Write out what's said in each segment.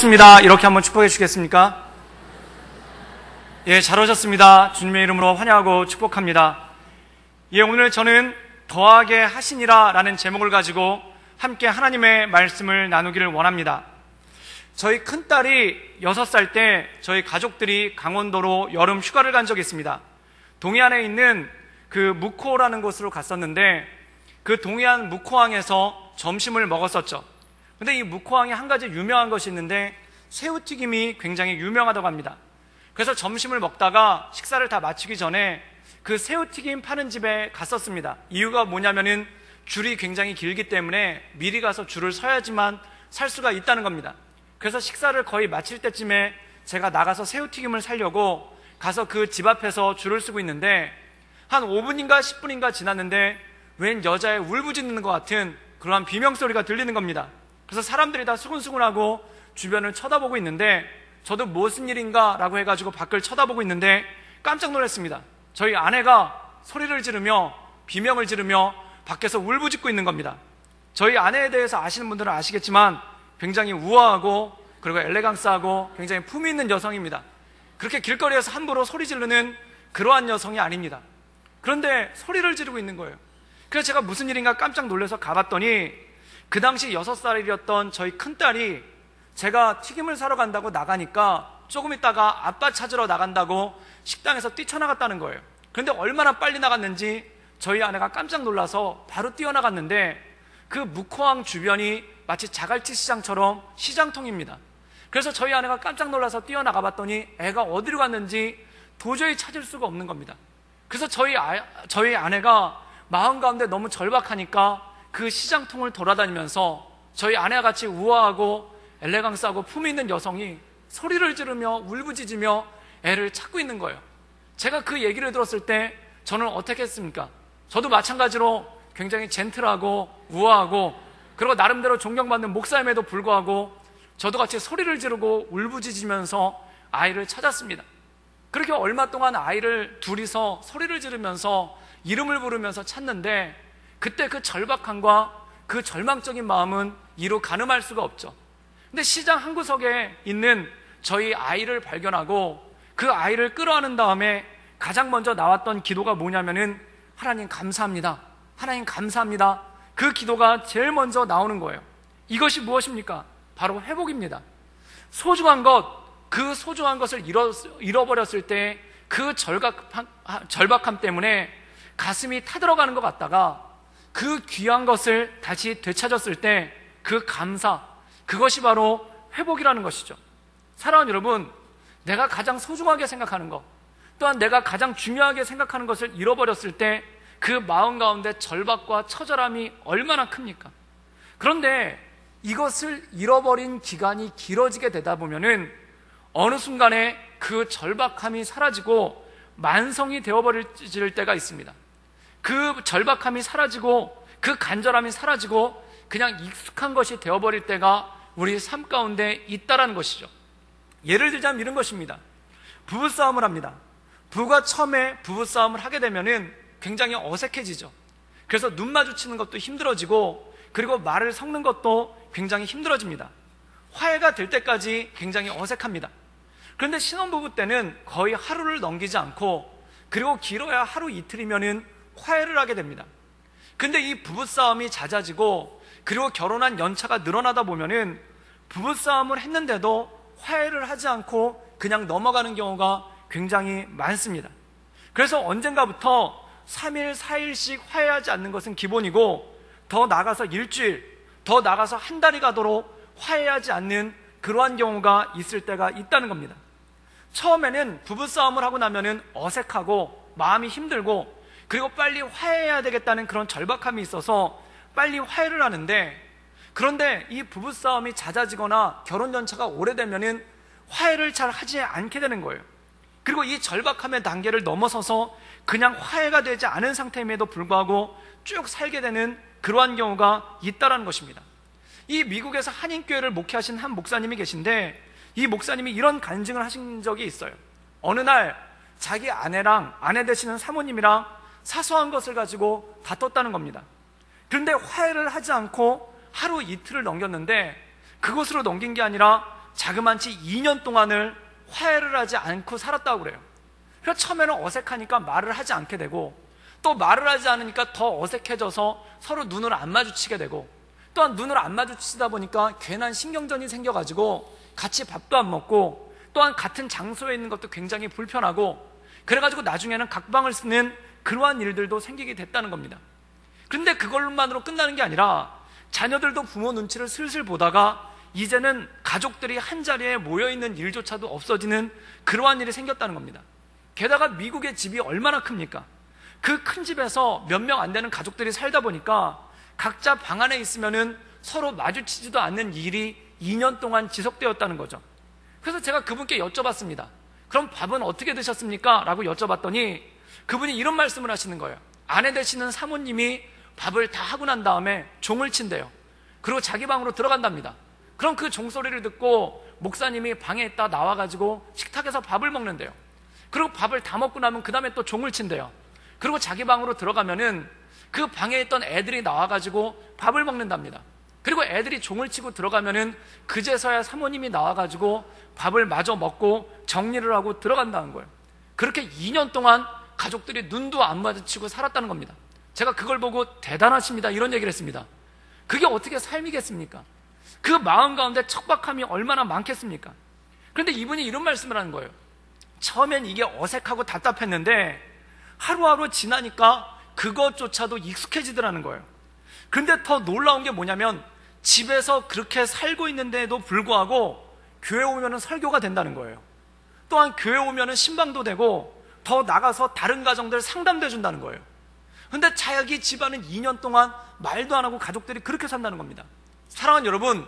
반갑습니다. 이렇게 한번 축복해 주시겠습니까? 예, 잘 오셨습니다. 주님의 이름으로 환영하고 축복합니다. 예, 오늘 저는 더하게 하시니라 라는 제목을 가지고 함께 하나님의 말씀을 나누기를 원합니다. 저희 큰딸이 6살 때 저희 가족들이 강원도로 여름 휴가를 간 적이 있습니다. 동해안에 있는 그 묵호라는 곳으로 갔었는데 그 동해안 묵호항에서 점심을 먹었었죠. 근데 이 묵호항에 한 가지 유명한 것이 있는데 새우튀김이 굉장히 유명하다고 합니다. 그래서 점심을 먹다가 식사를 다 마치기 전에 그 새우튀김 파는 집에 갔었습니다. 이유가 뭐냐면은 줄이 굉장히 길기 때문에 미리 가서 줄을 서야지만 살 수가 있다는 겁니다. 그래서 식사를 거의 마칠 때쯤에 제가 나가서 새우튀김을 사려고 가서 그 집 앞에서 줄을 서고 있는데 한 5분인가 10분인가 지났는데 웬 여자의 울부짖는 것 같은 그러한 비명소리가 들리는 겁니다. 그래서 사람들이 다 수근수근하고 주변을 쳐다보고 있는데 저도 무슨 일인가 라고 해가지고 밖을 쳐다보고 있는데 깜짝 놀랐습니다. 저희 아내가 소리를 지르며 비명을 지르며 밖에서 울부짖고 있는 겁니다. 저희 아내에 대해서 아시는 분들은 아시겠지만 굉장히 우아하고 그리고 엘레강스하고 굉장히 품위 있는 여성입니다. 그렇게 길거리에서 함부로 소리 지르는 그러한 여성이 아닙니다. 그런데 소리를 지르고 있는 거예요. 그래서 제가 무슨 일인가 깜짝 놀라서 가봤더니 그 당시 6살이었던 저희 큰딸이 제가 튀김을 사러 간다고 나가니까 조금 있다가 아빠 찾으러 나간다고 식당에서 뛰쳐나갔다는 거예요. 그런데 얼마나 빨리 나갔는지 저희 아내가 깜짝 놀라서 바로 뛰어나갔는데 그 묵호항 주변이 마치 자갈치 시장처럼 시장통입니다. 그래서 저희 아내가 깜짝 놀라서 뛰어나가 봤더니 애가 어디로 갔는지 도저히 찾을 수가 없는 겁니다. 그래서 저희 아내가 마음 가운데 너무 절박하니까 그 시장통을 돌아다니면서 저희 아내와 같이 우아하고 엘레강스하고 품위 있는 여성이 소리를 지르며 울부짖으며 애를 찾고 있는 거예요. 제가 그 얘기를 들었을 때 저는 어떻게 했습니까? 저도 마찬가지로 굉장히 젠틀하고 우아하고 그리고 나름대로 존경받는 목사임에도 불구하고 저도 같이 소리를 지르고 울부짖으면서 아이를 찾았습니다. 그렇게 얼마 동안 아이를 둘이서 소리를 지르면서 이름을 부르면서 찾는데 그때 그 절박함과 그 절망적인 마음은 이루 가늠할 수가 없죠. 근데 시장 한 구석에 있는 저희 아이를 발견하고 그 아이를 끌어안은 다음에 가장 먼저 나왔던 기도가 뭐냐면은 하나님 감사합니다. 하나님 감사합니다. 그 기도가 제일 먼저 나오는 거예요. 이것이 무엇입니까? 바로 회복입니다. 소중한 것, 그 소중한 것을 잃어버렸을 때 그 절박함 때문에 가슴이 타들어가는 것 같다가 그 귀한 것을 다시 되찾았을 때 그 감사, 그것이 바로 회복이라는 것이죠. 사랑하는 여러분, 내가 가장 소중하게 생각하는 것, 또한 내가 가장 중요하게 생각하는 것을 잃어버렸을 때 그 마음 가운데 절박과 처절함이 얼마나 큽니까? 그런데 이것을 잃어버린 기간이 길어지게 되다 보면은 어느 순간에 그 절박함이 사라지고 만성이 되어버릴 때가 있습니다. 그 절박함이 사라지고 그 간절함이 사라지고 그냥 익숙한 것이 되어버릴 때가 우리 삶 가운데 있다라는 것이죠. 예를 들자면 이런 것입니다. 부부싸움을 합니다. 부부가 처음에 부부싸움을 하게 되면은 굉장히 어색해지죠. 그래서 눈 마주치는 것도 힘들어지고 그리고 말을 섞는 것도 굉장히 힘들어집니다. 화해가 될 때까지 굉장히 어색합니다. 그런데 신혼부부 때는 거의 하루를 넘기지 않고 그리고 길어야 하루 이틀이면은 화해를 하게 됩니다. 근데 이 부부싸움이 잦아지고 그리고 결혼한 연차가 늘어나다 보면은 부부싸움을 했는데도 화해를 하지 않고 그냥 넘어가는 경우가 굉장히 많습니다. 그래서 언젠가부터 3일, 4일씩 화해하지 않는 것은 기본이고 더 나가서 일주일, 더 나가서 한 달이 가도록 화해하지 않는 그러한 경우가 있을 때가 있다는 겁니다. 처음에는 부부싸움을 하고 나면은 어색하고 마음이 힘들고 그리고 빨리 화해해야 되겠다는 그런 절박함이 있어서 빨리 화해를 하는데 그런데 이 부부싸움이 잦아지거나 결혼 연차가 오래되면은 화해를 잘 하지 않게 되는 거예요. 그리고 이 절박함의 단계를 넘어서서 그냥 화해가 되지 않은 상태임에도 불구하고 쭉 살게 되는 그러한 경우가 있다는 것입니다. 이 미국에서 한인교회를 목회하신 한 목사님이 계신데 이 목사님이 이런 간증을 하신 적이 있어요. 어느 날 자기 아내랑 아내 되시는 사모님이랑 사소한 것을 가지고 다퉜다는 겁니다. 그런데 화해를 하지 않고 하루 이틀을 넘겼는데 그것으로 넘긴 게 아니라 자그만치 2년 동안을 화해를 하지 않고 살았다고 그래요. 그래서 처음에는 어색하니까 말을 하지 않게 되고, 또 말을 하지 않으니까 더 어색해져서 서로 눈을 안 마주치게 되고, 또한 눈을 안 마주치다 보니까 괜한 신경전이 생겨가지고 같이 밥도 안 먹고, 또한 같은 장소에 있는 것도 굉장히 불편하고, 그래가지고 나중에는 각방을 쓰는 그러한 일들도 생기게 됐다는 겁니다. 그런데 그걸로만으로 끝나는 게 아니라 자녀들도 부모 눈치를 슬슬 보다가 이제는 가족들이 한자리에 모여있는 일조차도 없어지는 그러한 일이 생겼다는 겁니다. 게다가 미국의 집이 얼마나 큽니까? 그 큰 집에서 몇 명 안 되는 가족들이 살다 보니까 각자 방 안에 있으면은 서로 마주치지도 않는 일이 2년 동안 지속되었다는 거죠. 그래서 제가 그분께 여쭤봤습니다. 그럼 밥은 어떻게 드셨습니까? 라고 여쭤봤더니 그분이 이런 말씀을 하시는 거예요. 아내 되시는 사모님이 밥을 다 하고 난 다음에 종을 친대요. 그리고 자기 방으로 들어간답니다. 그럼 그 종소리를 듣고 목사님이 방에 있다 나와가지고 식탁에서 밥을 먹는데요. 그리고 밥을 다 먹고 나면 그 다음에 또 종을 친대요. 그리고 자기 방으로 들어가면은 그 방에 있던 애들이 나와가지고 밥을 먹는답니다. 그리고 애들이 종을 치고 들어가면은 그제서야 사모님이 나와가지고 밥을 마저 먹고 정리를 하고 들어간다는 거예요. 그렇게 2년 동안 가족들이 눈도 안 마주치고 살았다는 겁니다. 제가 그걸 보고 대단하십니다 이런 얘기를 했습니다. 그게 어떻게 삶이겠습니까? 그 마음 가운데 척박함이 얼마나 많겠습니까? 그런데 이분이 이런 말씀을 하는 거예요. 처음엔 이게 어색하고 답답했는데 하루하루 지나니까 그것조차도 익숙해지더라는 거예요. 근데 더 놀라운 게 뭐냐면 집에서 그렇게 살고 있는데도 불구하고 교회 오면은 설교가 된다는 거예요. 또한 교회 오면은 신방도 되고 더 나가서 다른 가정들 상담도 해준다는 거예요. 근데 자기 집안은 2년 동안 말도 안 하고 가족들이 그렇게 산다는 겁니다. 사랑하는 여러분,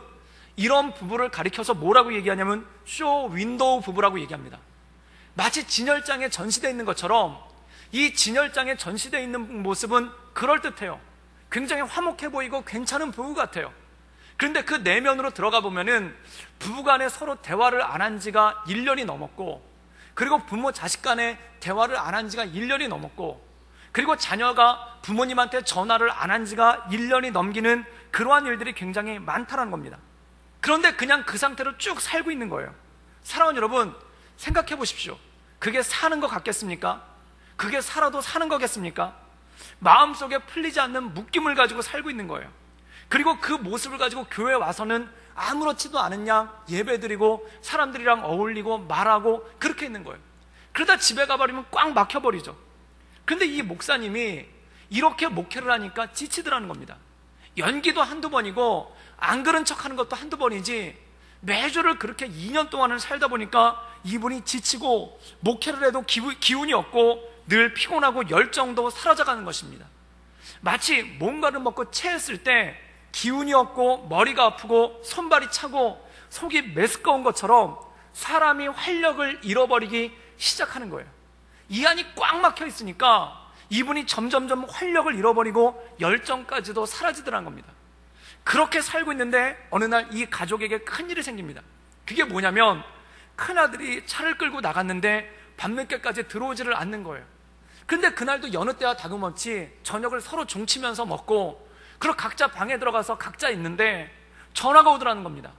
이런 부부를 가리켜서 뭐라고 얘기하냐면 쇼 윈도우 부부라고 얘기합니다. 마치 진열장에 전시되어 있는 것처럼 이 진열장에 전시되어 있는 모습은 그럴듯해요. 굉장히 화목해 보이고 괜찮은 부부 같아요. 그런데 그 내면으로 들어가 보면은 부부간에 서로 대화를 안 한 지가 1년이 넘었고, 그리고 부모 자식 간에 대화를 안 한 지가 1년이 넘었고, 그리고 자녀가 부모님한테 전화를 안 한 지가 1년이 넘기는 그러한 일들이 굉장히 많다는 겁니다. 그런데 그냥 그 상태로 쭉 살고 있는 거예요. 사랑하는 여러분, 생각해 보십시오. 그게 사는 것 같겠습니까? 그게 살아도 사는 거겠습니까? 마음속에 풀리지 않는 묶임을 가지고 살고 있는 거예요. 그리고 그 모습을 가지고 교회에 와서는 아무렇지도 않은 양 예배드리고 사람들이랑 어울리고 말하고 그렇게 있는 거예요. 그러다 집에 가버리면 꽉 막혀버리죠. 근데 이 목사님이 이렇게 목회를 하니까 지치더라는 겁니다. 연기도 한두 번이고 안 그런 척하는 것도 한두 번이지 매주를 그렇게 2년 동안을 살다 보니까 이분이 지치고 목회를 해도 기운이 없고 늘 피곤하고 열정도 사라져가는 것입니다. 마치 뭔가를 먹고 체했을 때 기운이 없고 머리가 아프고 손발이 차고 속이 메스꺼운 것처럼 사람이 활력을 잃어버리기 시작하는 거예요. 이 안이 꽉 막혀 있으니까 이분이 점점점 활력을 잃어버리고 열정까지도 사라지더라는 겁니다. 그렇게 살고 있는데 어느 날 이 가족에게 큰일이 생깁니다. 그게 뭐냐면 큰아들이 차를 끌고 나갔는데 밤늦게까지 들어오지를 않는 거예요. 근데 그날도 여느 때와 다름없이 저녁을 서로 종치면서 먹고 그리고 각자 방에 들어가서 각자 있는데 전화가 오더라는 겁니다.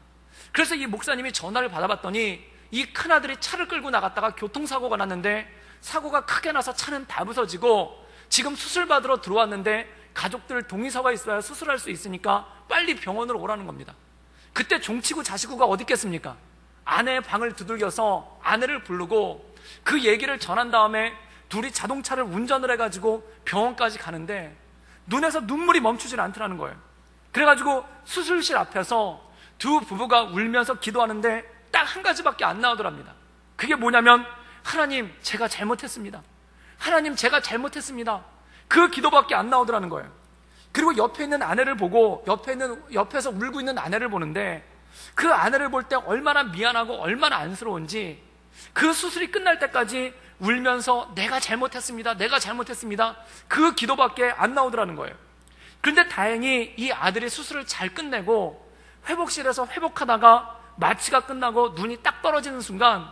그래서 이 목사님이 전화를 받아봤더니 이 큰아들이 차를 끌고 나갔다가 교통사고가 났는데 사고가 크게 나서 차는 다 부서지고 지금 수술 받으러 들어왔는데 가족들 동의서가 있어야 수술할 수 있으니까 빨리 병원으로 오라는 겁니다. 그때 종치고 자시고가 어디 있겠습니까? 아내의 방을 두들겨서 아내를 부르고 그 얘기를 전한 다음에 둘이 자동차를 운전을 해가지고 병원까지 가는데 눈에서 눈물이 멈추질 않더라는 거예요. 그래가지고 수술실 앞에서 두 부부가 울면서 기도하는데 딱 한 가지밖에 안 나오더랍니다. 그게 뭐냐면 하나님 제가 잘못했습니다. 하나님 제가 잘못했습니다. 그 기도밖에 안 나오더라는 거예요. 그리고 옆에 있는 아내를 보고 옆에서 울고 있는 아내를 보는데 그 아내를 볼 때 얼마나 미안하고 얼마나 안쓰러운지 그 수술이 끝날 때까지 울면서 내가 잘못했습니다. 내가 잘못했습니다. 그 기도밖에 안 나오더라는 거예요. 그런데 다행히 이 아들이 수술을 잘 끝내고 회복실에서 회복하다가 마취가 끝나고 눈이 딱 떨어지는 순간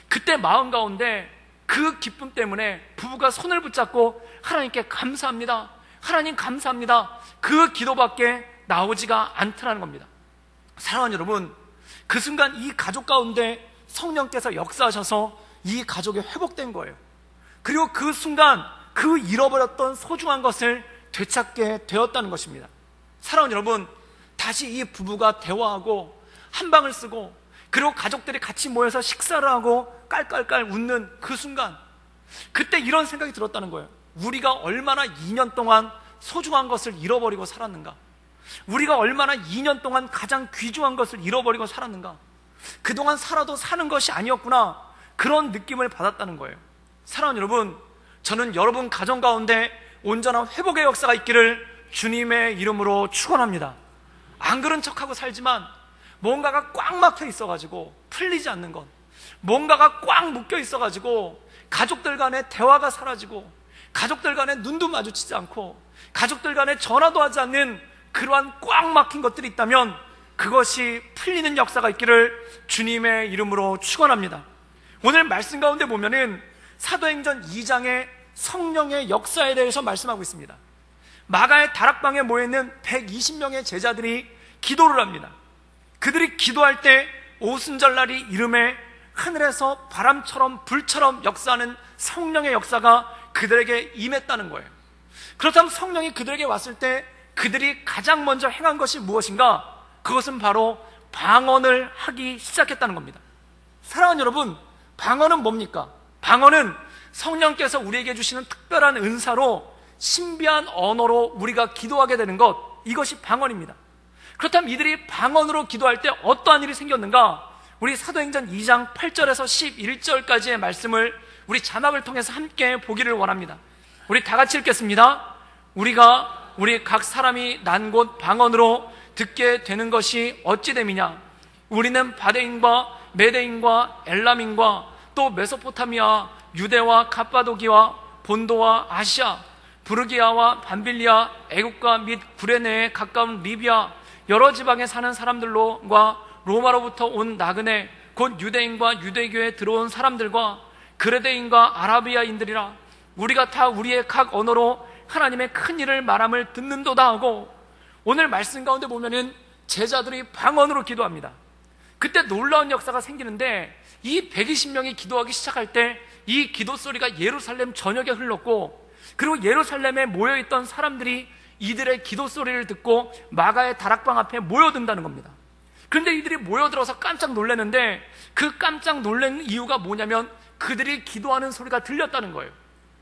그때 마음 가운데 그 기쁨 때문에 부부가 손을 붙잡고 하나님께 감사합니다. 하나님 감사합니다. 그 기도밖에 나오지가 않더라는 겁니다. 사랑하는 여러분, 그 순간 이 가족 가운데 성령께서 역사하셔서 이 가족이 회복된 거예요. 그리고 그 순간 그 잃어버렸던 소중한 것을 되찾게 되었다는 것입니다. 사랑하는 여러분, 다시 이 부부가 대화하고 한방을 쓰고 그리고 가족들이 같이 모여서 식사를 하고 깔깔깔 웃는 그 순간, 그때 이런 생각이 들었다는 거예요. 우리가 얼마나 2년 동안 소중한 것을 잃어버리고 살았는가, 우리가 얼마나 2년 동안 가장 귀중한 것을 잃어버리고 살았는가, 그동안 살아도 사는 것이 아니었구나, 그런 느낌을 받았다는 거예요. 사랑하는 여러분, 저는 여러분 가정 가운데 온전한 회복의 역사가 있기를 주님의 이름으로 축원합니다. 안 그런 척하고 살지만 뭔가가 꽉 막혀 있어가지고 풀리지 않는 것, 뭔가가 꽉 묶여 있어가지고 가족들 간의 대화가 사라지고 가족들 간의 눈도 마주치지 않고 가족들 간에 전화도 하지 않는 그러한 꽉 막힌 것들이 있다면 그것이 풀리는 역사가 있기를 주님의 이름으로 축원합니다. 오늘 말씀 가운데 보면은 사도행전 2장의 성령의 역사에 대해서 말씀하고 있습니다. 마가의 다락방에 모여있는 120명의 제자들이 기도를 합니다. 그들이 기도할 때 오순절날이 이름에 하늘에서 바람처럼 불처럼 역사하는 성령의 역사가 그들에게 임했다는 거예요. 그렇다면 성령이 그들에게 왔을 때 그들이 가장 먼저 행한 것이 무엇인가? 그것은 바로 방언을 하기 시작했다는 겁니다. 사랑하는 여러분, 방언은 뭡니까? 방언은 성령께서 우리에게 주시는 특별한 은사로 신비한 언어로 우리가 기도하게 되는 것, 이것이 방언입니다. 그렇다면 이들이 방언으로 기도할 때 어떠한 일이 생겼는가? 우리 사도행전 2장 8절에서 11절까지의 말씀을 우리 자막을 통해서 함께 보기를 원합니다. 우리 다 같이 읽겠습니다. 우리 각 사람이 난 곳 방언으로 듣게 되는 것이 어찌 됨이냐? 우리는 바데인과 메데인과 엘람인과 또 메소포타미아, 유대와 갑바도기와 본도와 아시아, 부르기아와 밤빌리아, 애국과 및 구레네에 가까운 리비아, 여러 지방에 사는 사람들과 로마로부터 온 나그네, 곧 유대인과 유대교에 들어온 사람들과 그레데인과 아라비아인들이라, 우리가 다 우리의 각 언어로 하나님의 큰 일을 말함을 듣는도다 하고, 오늘 말씀 가운데 보면은 제자들이 방언으로 기도합니다. 그때 놀라운 역사가 생기는데, 이 120명이 기도하기 시작할 때 이 기도 소리가 예루살렘 전역에 흘렀고, 그리고 예루살렘에 모여있던 사람들이 이들의 기도 소리를 듣고 마가의 다락방 앞에 모여든다는 겁니다. 그런데 이들이 모여들어서 깜짝 놀랐는데, 그 깜짝 놀란 이유가 뭐냐면 그들이 기도하는 소리가 들렸다는 거예요.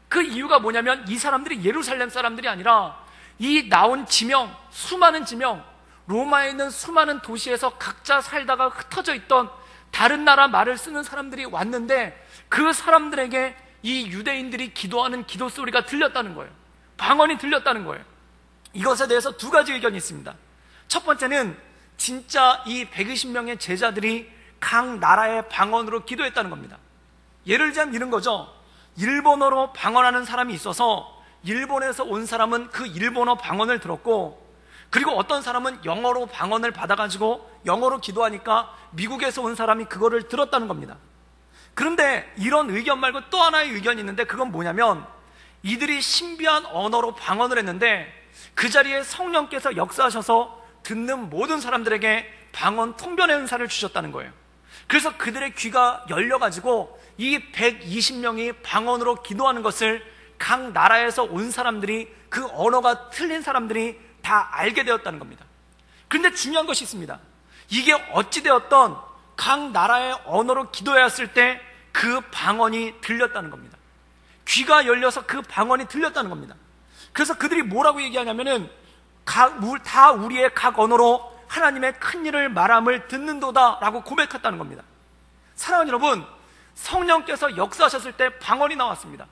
그 이유가 뭐냐면 이 사람들이 예루살렘 사람들이 아니라 이 나온 지명, 수많은 지명, 로마에 있는 수많은 도시에서 각자 살다가 흩어져 있던 다른 나라 말을 쓰는 사람들이 왔는데, 그 사람들에게 이 유대인들이 기도하는 기도 소리가 들렸다는 거예요. 방언이 들렸다는 거예요. 이것에 대해서 두 가지 의견이 있습니다. 첫 번째는 진짜 이 120명의 제자들이 각 나라의 방언으로 기도했다는 겁니다. 예를 들자면 이런 거죠. 일본어로 방언하는 사람이 있어서 일본에서 온 사람은 그 일본어 방언을 들었고, 그리고 어떤 사람은 영어로 방언을 받아가지고 영어로 기도하니까 미국에서 온 사람이 그거를 들었다는 겁니다. 그런데 이런 의견 말고 또 하나의 의견이 있는데, 그건 뭐냐면 이들이 신비한 언어로 방언을 했는데 그 자리에 성령께서 역사하셔서 듣는 모든 사람들에게 방언 통변의 은사를 주셨다는 거예요. 그래서 그들의 귀가 열려가지고 이 120명이 방언으로 기도하는 것을 각 나라에서 온 사람들이, 그 언어가 틀린 사람들이 다 알게 되었다는 겁니다. 그런데 중요한 것이 있습니다. 이게 어찌되었던 각 나라의 언어로 기도했을 때 그 방언이 들렸다는 겁니다. 귀가 열려서 그 방언이 들렸다는 겁니다. 그래서 그들이 뭐라고 얘기하냐면은 다 우리의 각 언어로 하나님의 큰 일을 말함을 듣는도다 라고 고백했다는 겁니다. 사랑하는 여러분, 성령께서 역사하셨을 때 방언이 나왔습니다.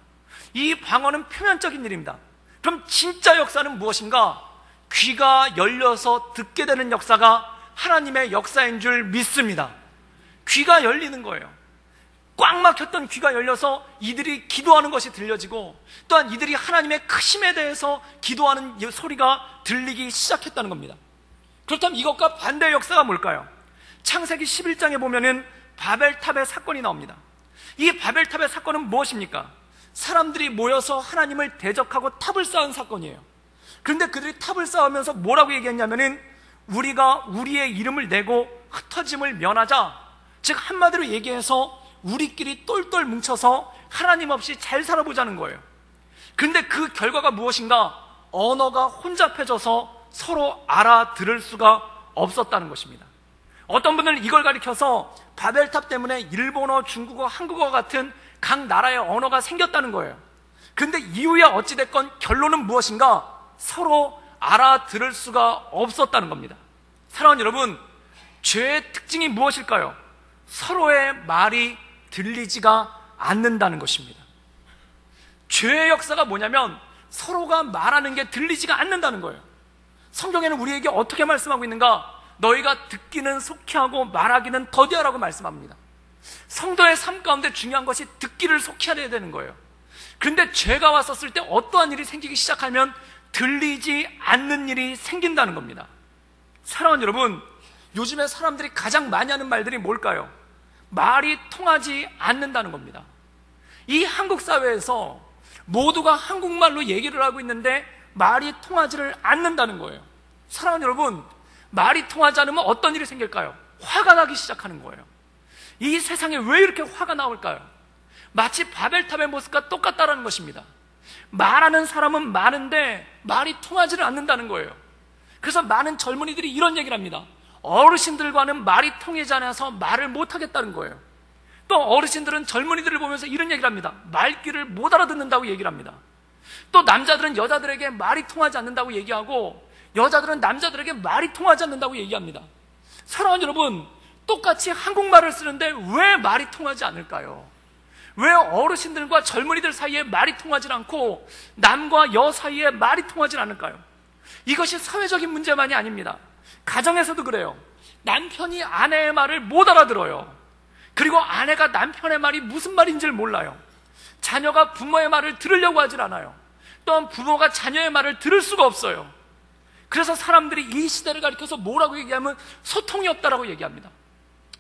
이 방언은 표면적인 일입니다. 그럼 진짜 역사는 무엇인가? 귀가 열려서 듣게 되는 역사가 하나님의 역사인 줄 믿습니다. 귀가 열리는 거예요. 꽉 막혔던 귀가 열려서 이들이 기도하는 것이 들려지고, 또한 이들이 하나님의 크심에 대해서 기도하는 소리가 들리기 시작했다는 겁니다. 그렇다면 이것과 반대의 역사가 뭘까요? 창세기 11장에 보면은 바벨탑의 사건이 나옵니다. 이 바벨탑의 사건은 무엇입니까? 사람들이 모여서 하나님을 대적하고 탑을 쌓은 사건이에요. 그런데 그들이 탑을 쌓으면서 뭐라고 얘기했냐면은 우리가 우리의 이름을 내고 흩어짐을 면하자, 즉 한마디로 얘기해서 우리끼리 똘똘 뭉쳐서 하나님 없이 잘 살아보자는 거예요. 그런데 그 결과가 무엇인가? 언어가 혼잡해져서 서로 알아들을 수가 없었다는 것입니다. 어떤 분들은 이걸 가리켜서 바벨탑 때문에 일본어, 중국어, 한국어 같은 각 나라의 언어가 생겼다는 거예요. 그런데 이유야 어찌됐건 결론은 무엇인가? 서로 알아들을 수가 없었다는 겁니다. 사랑하는 여러분, 죄의 특징이 무엇일까요? 서로의 말이 들리지가 않는다는 것입니다. 죄의 역사가 뭐냐면 서로가 말하는 게 들리지가 않는다는 거예요. 성경에는 우리에게 어떻게 말씀하고 있는가? 너희가 듣기는 속히 하고 말하기는 더디하라고 말씀합니다. 성도의 삶 가운데 중요한 것이 듣기를 속히 하려야 되는 거예요. 그런데 죄가 왔었을 때 어떠한 일이 생기기 시작하면 들리지 않는 일이 생긴다는 겁니다. 사랑하는 여러분, 요즘에 사람들이 가장 많이 하는 말들이 뭘까요? 말이 통하지 않는다는 겁니다. 이 한국 사회에서 모두가 한국말로 얘기를 하고 있는데 말이 통하지를 않는다는 거예요. 사랑하는 여러분, 말이 통하지 않으면 어떤 일이 생길까요? 화가 나기 시작하는 거예요. 이 세상에 왜 이렇게 화가 나올까요? 마치 바벨탑의 모습과 똑같다라는 것입니다. 말하는 사람은 많은데 말이 통하지를 않는다는 거예요. 그래서 많은 젊은이들이 이런 얘기를 합니다. 어르신들과는 말이 통하지 않아서 말을 못하겠다는 거예요. 또 어르신들은 젊은이들을 보면서 이런 얘기를 합니다. 말귀를 못 알아듣는다고 얘기를 합니다. 또 남자들은 여자들에게 말이 통하지 않는다고 얘기하고 여자들은 남자들에게 말이 통하지 않는다고 얘기합니다. 사랑하는 여러분, 똑같이 한국말을 쓰는데 왜 말이 통하지 않을까요? 왜 어르신들과 젊은이들 사이에 말이 통하지 않고 남과 여 사이에 말이 통하지 않을까요? 이것이 사회적인 문제만이 아닙니다. 가정에서도 그래요. 남편이 아내의 말을 못 알아들어요. 그리고 아내가 남편의 말이 무슨 말인지를 몰라요. 자녀가 부모의 말을 들으려고 하질 않아요. 또한 부모가 자녀의 말을 들을 수가 없어요. 그래서 사람들이 이 시대를 가리켜서 뭐라고 얘기하면 소통이 없다라고 얘기합니다.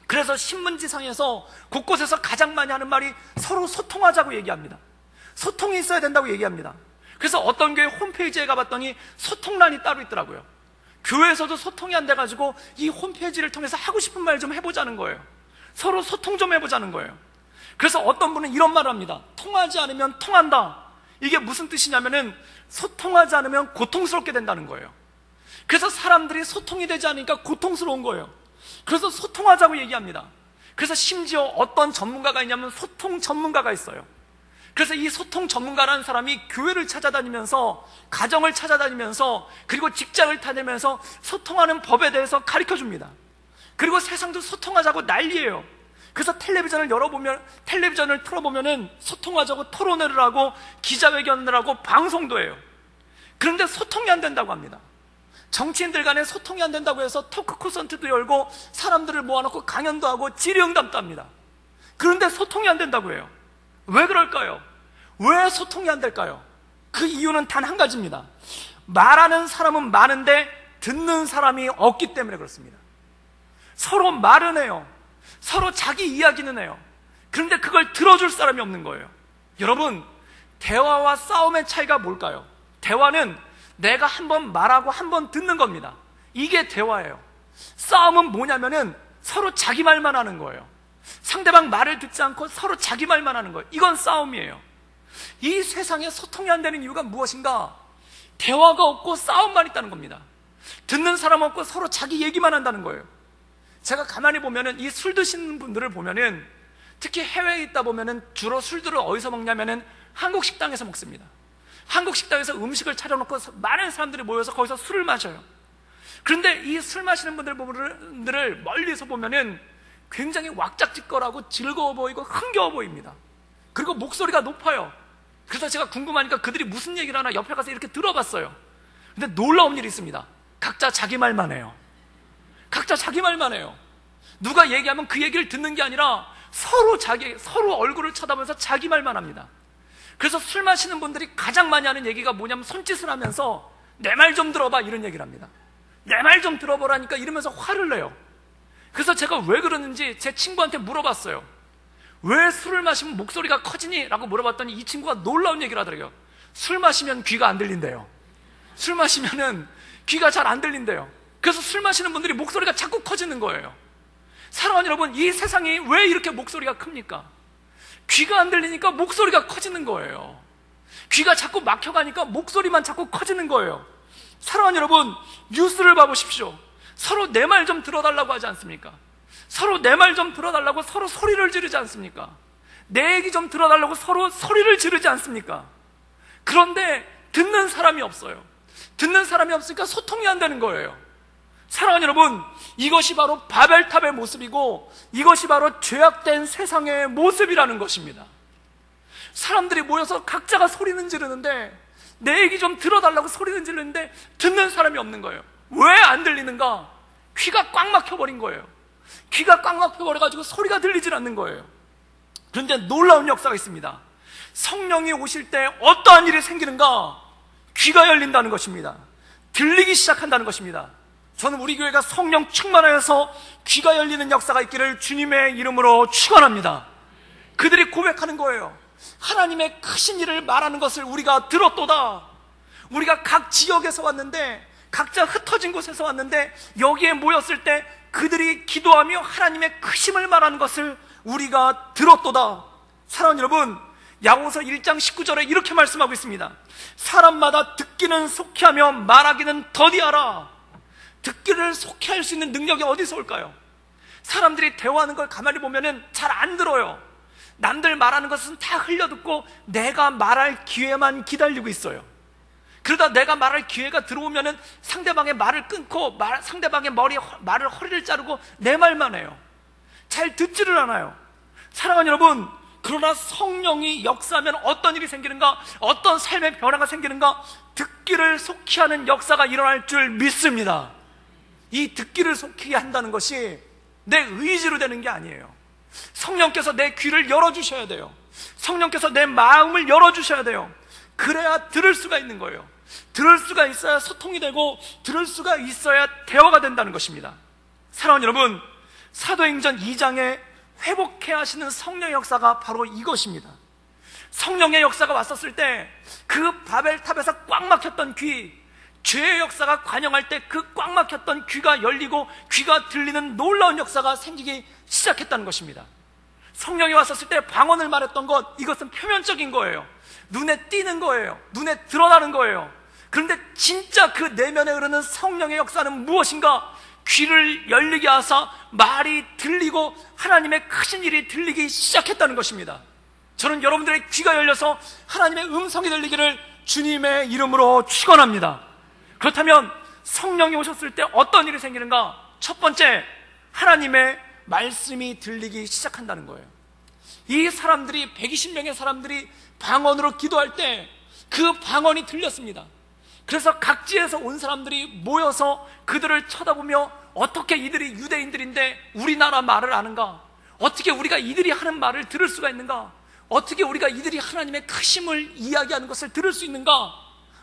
그래서 신문지상에서 곳곳에서 가장 많이 하는 말이 서로 소통하자고 얘기합니다. 소통이 있어야 된다고 얘기합니다. 그래서 어떤 교회 홈페이지에 가봤더니 소통란이 따로 있더라고요. 교회에서도 소통이 안 돼가지고 이 홈페이지를 통해서 하고 싶은 말 좀 해보자는 거예요. 서로 소통 좀 해보자는 거예요. 그래서 어떤 분은 이런 말을 합니다. 통하지 않으면 통한다. 이게 무슨 뜻이냐면은 소통하지 않으면 고통스럽게 된다는 거예요. 그래서 사람들이 소통이 되지 않으니까 고통스러운 거예요. 그래서 소통하자고 얘기합니다. 그래서 심지어 어떤 전문가가 있냐면 소통 전문가가 있어요. 그래서 이 소통 전문가라는 사람이 교회를 찾아다니면서 가정을 찾아다니면서 그리고 직장을 다니면서 소통하는 법에 대해서 가르쳐줍니다. 그리고 세상도 소통하자고 난리예요. 그래서 텔레비전을 틀어보면은 소통하자고 토론회를 하고 기자회견을 하고 방송도 해요. 그런데 소통이 안 된다고 합니다. 정치인들 간에 소통이 안 된다고 해서 토크 콘서트도 열고 사람들을 모아놓고 강연도 하고 질의응답도 합니다. 그런데 소통이 안 된다고 해요. 왜 그럴까요? 왜 소통이 안 될까요? 그 이유는 단 한 가지입니다. 말하는 사람은 많은데 듣는 사람이 없기 때문에 그렇습니다. 서로 말은 해요. 서로 자기 이야기는 해요. 그런데 그걸 들어줄 사람이 없는 거예요. 여러분, 대화와 싸움의 차이가 뭘까요? 대화는 내가 한 번 말하고 한 번 듣는 겁니다. 이게 대화예요. 싸움은 뭐냐면은 서로 자기 말만 하는 거예요. 상대방 말을 듣지 않고 서로 자기 말만 하는 거예요. 이건 싸움이에요. 이 세상에 소통이 안 되는 이유가 무엇인가? 대화가 없고 싸움만 있다는 겁니다. 듣는 사람 없고 서로 자기 얘기만 한다는 거예요. 제가 가만히 보면은 이 술 드시는 분들을 보면은 특히 해외에 있다 보면은 주로 술들을 어디서 먹냐면은 한국 식당에서 먹습니다. 한국 식당에서 음식을 차려놓고 많은 사람들이 모여서 거기서 술을 마셔요. 그런데 이 술 마시는 분들을 멀리서 보면은 굉장히 왁작지껄하고 즐거워 보이고 흥겨워 보입니다. 그리고 목소리가 높아요. 그래서 제가 궁금하니까 그들이 무슨 얘기를 하나 옆에 가서 이렇게 들어봤어요. 근데 놀라운 일이 있습니다. 각자 자기 말만 해요. 각자 자기 말만 해요. 누가 얘기하면 그 얘기를 듣는 게 아니라 서로 얼굴을 쳐다보면서 자기 말만 합니다. 그래서 술 마시는 분들이 가장 많이 하는 얘기가 뭐냐면 손짓을 하면서 내 말 좀 들어봐 이런 얘기를 합니다. 내 말 좀 들어보라니까 이러면서 화를 내요. 그래서 제가 왜 그러는지 제 친구한테 물어봤어요. 왜 술을 마시면 목소리가 커지니? 라고 물어봤더니 이 친구가 놀라운 얘기를 하더라고요. 술 마시면 귀가 안 들린대요. 술 마시면은 귀가 잘 안 들린대요. 그래서 술 마시는 분들이 목소리가 자꾸 커지는 거예요. 사랑하는 여러분, 이 세상이 왜 이렇게 목소리가 큽니까? 귀가 안 들리니까 목소리가 커지는 거예요. 귀가 자꾸 막혀가니까 목소리만 자꾸 커지는 거예요. 사랑하는 여러분, 뉴스를 봐보십시오. 서로 내 말 좀 들어달라고 하지 않습니까? 서로 내 말 좀 들어달라고 서로 소리를 지르지 않습니까? 내 얘기 좀 들어달라고 서로 소리를 지르지 않습니까? 그런데 듣는 사람이 없어요. 듣는 사람이 없으니까 소통이 안 되는 거예요. 사랑하는 여러분, 이것이 바로 바벨탑의 모습이고 이것이 바로 죄악된 세상의 모습이라는 것입니다. 사람들이 모여서 각자가 소리는 지르는데, 내 얘기 좀 들어달라고 소리는 지르는데 듣는 사람이 없는 거예요. 왜 안 들리는가? 귀가 꽉 막혀버린 거예요. 귀가 꽉 막혀버려가지고 소리가 들리질 않는 거예요. 그런데 놀라운 역사가 있습니다. 성령이 오실 때 어떠한 일이 생기는가? 귀가 열린다는 것입니다. 들리기 시작한다는 것입니다. 저는 우리 교회가 성령 충만하여서 귀가 열리는 역사가 있기를 주님의 이름으로 축원합니다. 그들이 고백하는 거예요. 하나님의 크신 일을 말하는 것을 우리가 들었도다. 우리가 각 지역에서 왔는데, 각자 흩어진 곳에서 왔는데 여기에 모였을 때 그들이 기도하며 하나님의 크심을 말하는 것을 우리가 들었도다. 사랑하는 여러분, 야고보서 1장 19절에 이렇게 말씀하고 있습니다. 사람마다 듣기는 속히하며 말하기는 더디하라. 듣기를 속히할 수 있는 능력이 어디서 올까요? 사람들이 대화하는 걸 가만히 보면은 잘 안 들어요. 남들 말하는 것은 다 흘려듣고 내가 말할 기회만 기다리고 있어요. 그러다 내가 말할 기회가 들어오면은 상대방의 말을 끊고 상대방의 말을 허리를 자르고 내 말만 해요. 잘 듣지를 않아요. 사랑하는 여러분, 그러나 성령이 역사하면 어떤 일이 생기는가? 어떤 삶의 변화가 생기는가? 듣기를 속히 하는 역사가 일어날 줄 믿습니다. 이 듣기를 속히 한다는 것이 내 의지로 되는 게 아니에요. 성령께서 내 귀를 열어주셔야 돼요. 성령께서 내 마음을 열어주셔야 돼요. 그래야 들을 수가 있는 거예요. 들을 수가 있어야 소통이 되고, 들을 수가 있어야 대화가 된다는 것입니다. 사랑하는 여러분, 사도행전 2장에 회복해 하시는 성령의 역사가 바로 이것입니다. 성령의 역사가 왔었을 때 그 바벨탑에서 꽉 막혔던 귀, 죄의 역사가 관영할 때 그 꽉 막혔던 귀가 열리고 귀가 들리는 놀라운 역사가 생기기 시작했다는 것입니다. 성령이 왔었을 때 방언을 말했던 것, 이것은 표면적인 거예요. 눈에 띄는 거예요. 눈에 드러나는 거예요. 그런데 진짜 그 내면에 흐르는 성령의 역사는 무엇인가? 귀를 열리게 하사 말이 들리고 하나님의 크신 일이 들리기 시작했다는 것입니다. 저는 여러분들의 귀가 열려서 하나님의 음성이 들리기를 주님의 이름으로 축원합니다. 그렇다면 성령이 오셨을 때 어떤 일이 생기는가? 첫 번째, 하나님의 말씀이 들리기 시작한다는 거예요. 이 사람들이, 120명의 사람들이 방언으로 기도할 때 그 방언이 들렸습니다. 그래서 각지에서 온 사람들이 모여서 그들을 쳐다보며 어떻게 이들이 유대인들인데 우리나라 말을 아는가? 어떻게 우리가 이들이 하는 말을 들을 수가 있는가? 어떻게 우리가 이들이 하나님의 크심을 이야기하는 것을 들을 수 있는가?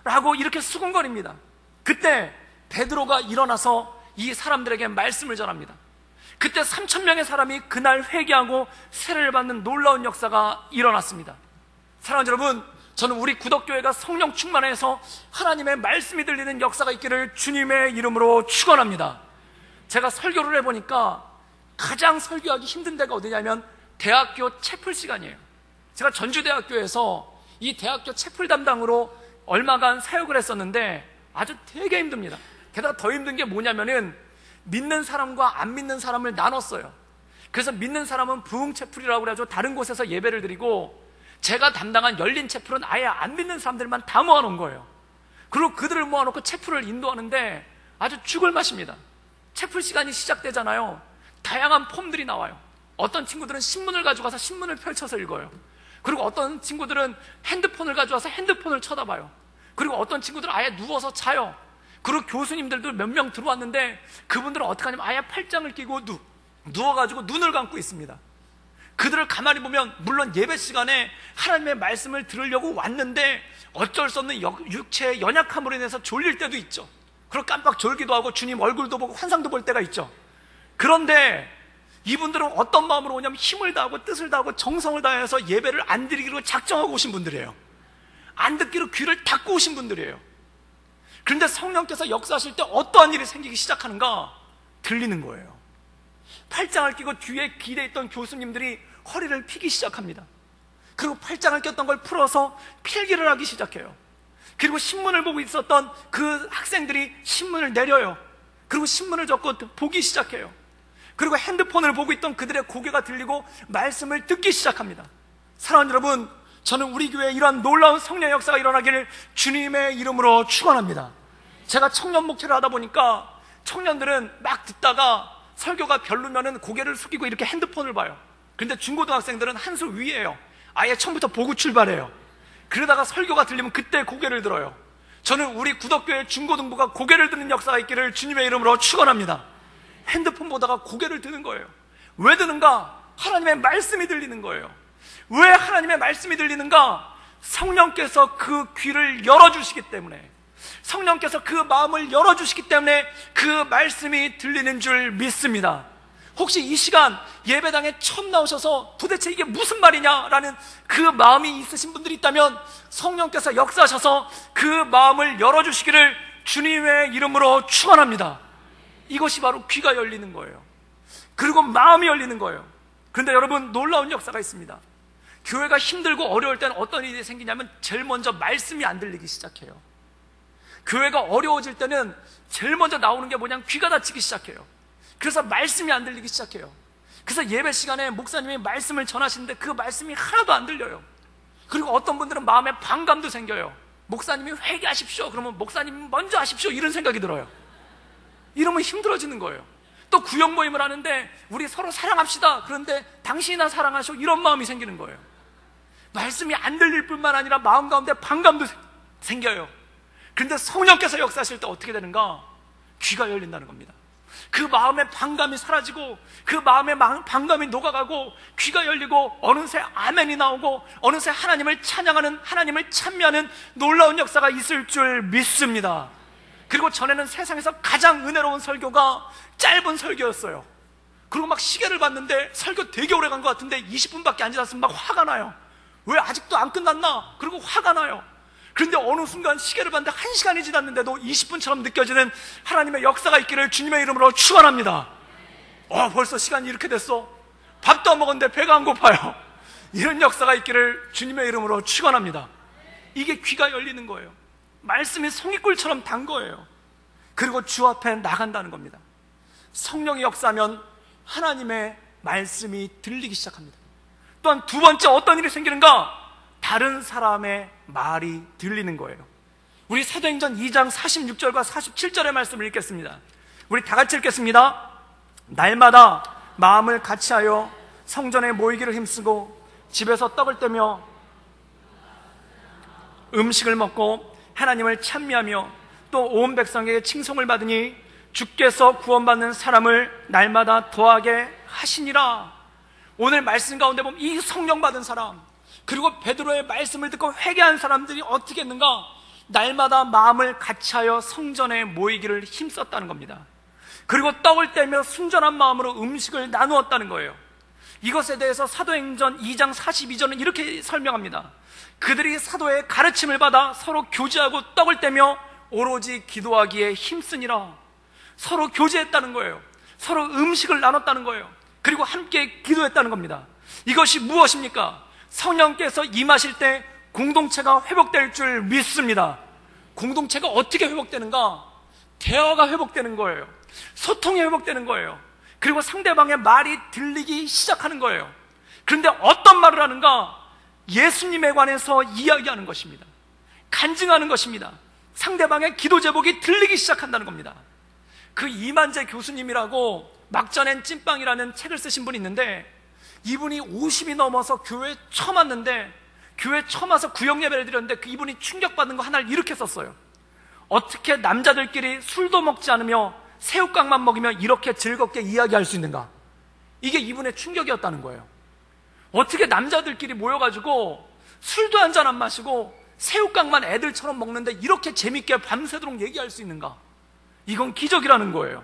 라고 이렇게 수군거립니다. 그때 베드로가 일어나서 이 사람들에게 말씀을 전합니다. 그때 3,000명의 사람이 그날 회개하고 세례를 받는 놀라운 역사가 일어났습니다. 사랑하는 여러분, 저는 우리 구덕교회가 성령 충만해서 하나님의 말씀이 들리는 역사가 있기를 주님의 이름으로 축원합니다. 제가 설교를 해보니까 가장 설교하기 힘든 데가 어디냐면 대학교 채플 시간이에요. 제가 전주대학교에서 이 대학교 채플 담당으로 얼마간 사역을 했었는데 아주 되게 힘듭니다. 게다가 더 힘든 게 뭐냐면은 믿는 사람과 안 믿는 사람을 나눴어요. 그래서 믿는 사람은 부흥 채플이라고 그래가지고 다른 곳에서 예배를 드리고, 제가 담당한 열린 채플은 아예 안 믿는 사람들만 다 모아놓은 거예요. 그리고 그들을 모아놓고 채플을 인도하는데 아주 죽을 맛입니다. 채플 시간이 시작되잖아요. 다양한 폼들이 나와요. 어떤 친구들은 신문을 가져가서 신문을 펼쳐서 읽어요. 그리고 어떤 친구들은 핸드폰을 가져와서 핸드폰을 쳐다봐요. 그리고 어떤 친구들은 아예 누워서 자요. 그리고 교수님들도 몇 명 들어왔는데 그분들은 어떻게 하냐면 아예 팔짱을 끼고 누워가지고 눈을 감고 있습니다. 그들을 가만히 보면 물론 예배 시간에 하나님의 말씀을 들으려고 왔는데 어쩔 수 없는 육체의 연약함으로 인해서 졸릴 때도 있죠. 그리고 깜빡 졸기도 하고 주님 얼굴도 보고 환상도 볼 때가 있죠. 그런데 이분들은 어떤 마음으로 오냐면 힘을 다하고 뜻을 다하고 정성을 다해서 예배를 안 드리기로 작정하고 오신 분들이에요. 안 듣기로 귀를 닫고 오신 분들이에요. 그런데 성령께서 역사하실 때 어떠한 일이 생기기 시작하는가? 들리는 거예요. 팔짱을 끼고 뒤에 기대에 있던 교수님들이 허리를 피기 시작합니다. 그리고 팔짱을 꼈던 걸 풀어서 필기를 하기 시작해요. 그리고 신문을 보고 있었던 그 학생들이 신문을 내려요. 그리고 신문을 접고 보기 시작해요. 그리고 핸드폰을 보고 있던 그들의 고개가 들리고 말씀을 듣기 시작합니다. 사랑하는 여러분, 저는 우리 교회에 이러한 놀라운 성령 역사가 일어나기를 주님의 이름으로 축원합니다. 제가 청년 목회를 하다 보니까 청년들은 막 듣다가 설교가 별로면은 고개를 숙이고 이렇게 핸드폰을 봐요. 그런데 중고등학생들은 한 수 위에요. 아예 처음부터 보고 출발해요. 그러다가 설교가 들리면 그때 고개를 들어요. 저는 우리 구덕교회 중고등부가 고개를 드는 역사가 있기를 주님의 이름으로 축원합니다. 핸드폰 보다가 고개를 드는 거예요. 왜 드는가? 하나님의 말씀이 들리는 거예요. 왜 하나님의 말씀이 들리는가? 성령께서 그 귀를 열어주시기 때문에, 성령께서 그 마음을 열어주시기 때문에 그 말씀이 들리는 줄 믿습니다. 혹시 이 시간 예배당에 처음 나오셔서 도대체 이게 무슨 말이냐라는 그 마음이 있으신 분들이 있다면 성령께서 역사하셔서 그 마음을 열어주시기를 주님의 이름으로 축원합니다. 이것이 바로 귀가 열리는 거예요. 그리고 마음이 열리는 거예요. 그런데 여러분, 놀라운 역사가 있습니다. 교회가 힘들고 어려울 때는 어떤 일이 생기냐면 제일 먼저 말씀이 안 들리기 시작해요. 교회가 어려워질 때는 제일 먼저 나오는 게 뭐냐면 귀가 닫히기 시작해요. 그래서 말씀이 안 들리기 시작해요. 그래서 예배 시간에 목사님이 말씀을 전하시는데 그 말씀이 하나도 안 들려요. 그리고 어떤 분들은 마음에 반감도 생겨요. 목사님이 회개하십시오. 그러면 목사님 먼저 하십시오. 이런 생각이 들어요. 이러면 힘들어지는 거예요. 또 구역 모임을 하는데 우리 서로 사랑합시다. 그런데 당신이나 사랑하시오. 이런 마음이 생기는 거예요. 말씀이 안 들릴 뿐만 아니라 마음 가운데 반감도 생겨요. 그런데 성령께서 역사하실 때 어떻게 되는가? 귀가 열린다는 겁니다. 그 마음의 반감이 사라지고 그 마음의 반감이 녹아가고 귀가 열리고 어느새 아멘이 나오고 어느새 하나님을 찬양하는, 하나님을 찬미하는 놀라운 역사가 있을 줄 믿습니다. 그리고 전에는 세상에서 가장 은혜로운 설교가 짧은 설교였어요. 그리고 막 시계를 봤는데 설교 되게 오래 간 것 같은데 20분밖에 안 지났으면 막 화가 나요. 왜 아직도 안 끝났나? 그리고 화가 나요. 그런데 어느 순간 시계를 봤는데 1시간이 지났는데도 20분처럼 느껴지는 하나님의 역사가 있기를 주님의 이름으로 축원합니다. 벌써 시간이 이렇게 됐어? 밥도 안 먹었는데 배가 안 고파요. 이런 역사가 있기를 주님의 이름으로 축원합니다. 이게 귀가 열리는 거예요. 말씀이 송이꿀처럼 단 거예요. 그리고 주 앞에 나간다는 겁니다. 성령이 역사하면 하나님의 말씀이 들리기 시작합니다. 또한 두 번째 어떤 일이 생기는가? 다른 사람의 말이 들리는 거예요. 우리 사도행전 2장 46절과 47절의 말씀을 읽겠습니다. 우리 다 같이 읽겠습니다. 날마다 마음을 같이하여 성전에 모이기를 힘쓰고 집에서 떡을 떼며 음식을 먹고 하나님을 찬미하며 또 온 백성에게 칭송을 받으니 주께서 구원받는 사람을 날마다 더하게 하시니라. 오늘 말씀 가운데 보면 이 성령 받은 사람, 그리고 베드로의 말씀을 듣고 회개한 사람들이 어떻게 했는가? 날마다 마음을 같이하여 성전에 모이기를 힘썼다는 겁니다. 그리고 떡을 떼며 순전한 마음으로 음식을 나누었다는 거예요. 이것에 대해서 사도행전 2장 42절은 이렇게 설명합니다. 그들이 사도의 가르침을 받아 서로 교제하고 떡을 떼며 오로지 기도하기에 힘쓰니라. 서로 교제했다는 거예요. 서로 음식을 나눴다는 거예요. 그리고 함께 기도했다는 겁니다. 이것이 무엇입니까? 성령께서 임하실 때 공동체가 회복될 줄 믿습니다. 공동체가 어떻게 회복되는가? 대화가 회복되는 거예요. 소통이 회복되는 거예요. 그리고 상대방의 말이 들리기 시작하는 거예요. 그런데 어떤 말을 하는가? 예수님에 관해서 이야기하는 것입니다. 간증하는 것입니다. 상대방의 기도 제목이 들리기 시작한다는 겁니다. 그 이만재 교수님이라고 막전엔 찐빵이라는 책을 쓰신 분이 있는데, 이분이 50이 넘어서 교회에 처음 왔는데, 교회에 처음 와서 구역 예배를 드렸는데 이분이 충격받는 거 하나를 이렇게 썼어요. 어떻게 남자들끼리 술도 먹지 않으며 새우깡만 먹이며 이렇게 즐겁게 이야기할 수 있는가? 이게 이분의 충격이었다는 거예요. 어떻게 남자들끼리 모여가지고 술도 한잔 안 마시고 새우깡만 애들처럼 먹는데 이렇게 재밌게 밤새도록 얘기할 수 있는가? 이건 기적이라는 거예요.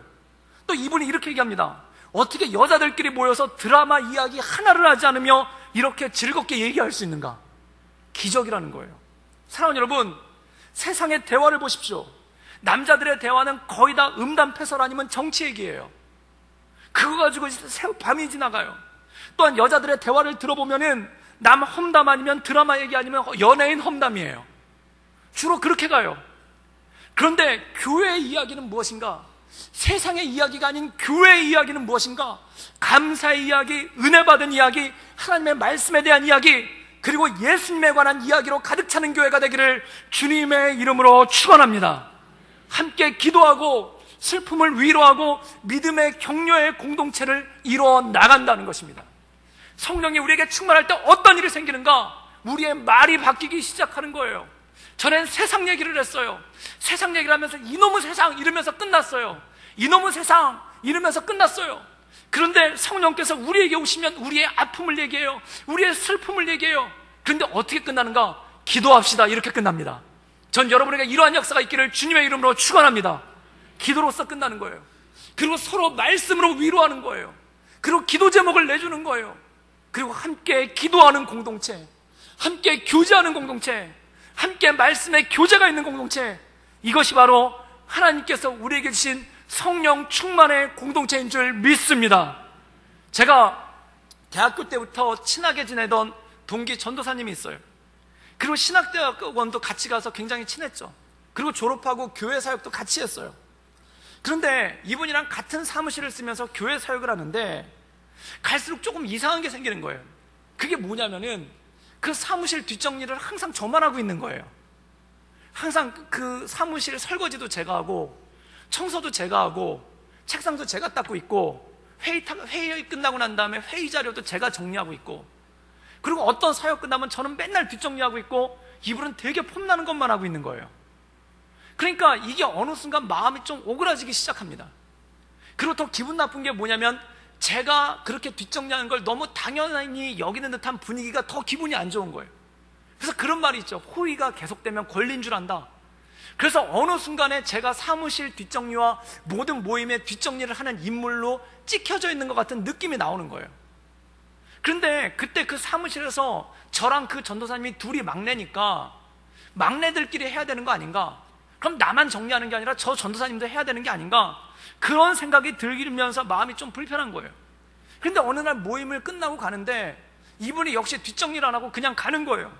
또 이분이 이렇게 얘기합니다. 어떻게 여자들끼리 모여서 드라마 이야기 하나를 하지 않으며 이렇게 즐겁게 얘기할 수 있는가? 기적이라는 거예요. 사랑하는 여러분, 세상의 대화를 보십시오. 남자들의 대화는 거의 다 음담패설 아니면 정치 얘기예요. 그거 가지고 밤이 지나가요. 또한 여자들의 대화를 들어보면은 남 험담 아니면 드라마 얘기 아니면 연예인 험담이에요. 주로 그렇게 가요. 그런데 교회의 이야기는 무엇인가? 세상의 이야기가 아닌 교회의 이야기는 무엇인가? 감사의 이야기, 은혜 받은 이야기, 하나님의 말씀에 대한 이야기, 그리고 예수님에 관한 이야기로 가득 차는 교회가 되기를 주님의 이름으로 축원합니다. 함께 기도하고 슬픔을 위로하고 믿음의 격려의 공동체를 이루어 나간다는 것입니다. 성령이 우리에게 충만할 때 어떤 일이 생기는가? 우리의 말이 바뀌기 시작하는 거예요. 전엔 세상 얘기를 했어요. 세상 얘기를 하면서 이놈의 세상 이러면서 끝났어요. 이놈의 세상 이러면서 끝났어요. 그런데 성령께서 우리에게 오시면 우리의 아픔을 얘기해요. 우리의 슬픔을 얘기해요. 그런데 어떻게 끝나는가? 기도합시다, 이렇게 끝납니다. 전 여러분에게 이러한 역사가 있기를 주님의 이름으로 축원합니다. 기도로서 끝나는 거예요. 그리고 서로 말씀으로 위로하는 거예요. 그리고 기도 제목을 내주는 거예요. 그리고 함께 기도하는 공동체, 함께 교제하는 공동체, 함께 말씀의 교제가 있는 공동체, 이것이 바로 하나님께서 우리에게 주신 성령 충만의 공동체인 줄 믿습니다. 제가 대학교 때부터 친하게 지내던 동기 전도사님이 있어요. 그리고 신학대학원도 같이 가서 굉장히 친했죠. 그리고 졸업하고 교회 사역도 같이 했어요. 그런데 이분이랑 같은 사무실을 쓰면서 교회 사역을 하는데 갈수록 조금 이상한 게 생기는 거예요. 그게 뭐냐면은 그 사무실 뒷정리를 항상 저만 하고 있는 거예요. 항상 그 사무실 설거지도 제가 하고 청소도 제가 하고 책상도 제가 닦고 있고 회의 끝나고 난 다음에 회의 자료도 제가 정리하고 있고, 그리고 어떤 사역 끝나면 저는 맨날 뒷정리하고 있고 이분은 되게 폼나는 것만 하고 있는 거예요. 그러니까 이게 어느 순간 마음이 좀 오그라지기 시작합니다. 그리고 더 기분 나쁜 게 뭐냐면 제가 그렇게 뒷정리하는 걸 너무 당연히 여기는 듯한 분위기가 더 기분이 안 좋은 거예요. 그래서 그런 말이 있죠. 호의가 계속되면 권리인 줄 안다. 그래서 어느 순간에 제가 사무실 뒷정리와 모든 모임의 뒷정리를 하는 인물로 찍혀져 있는 것 같은 느낌이 나오는 거예요. 그런데 그때 그 사무실에서 저랑 그 전도사님이 둘이 막내니까 막내들끼리 해야 되는 거 아닌가? 그럼 나만 정리하는 게 아니라 저 전도사님도 해야 되는 게 아닌가? 그런 생각이 들면서 마음이 좀 불편한 거예요. 그런데 어느 날 모임을 끝나고 가는데 이분이 역시 뒷정리를 안 하고 그냥 가는 거예요.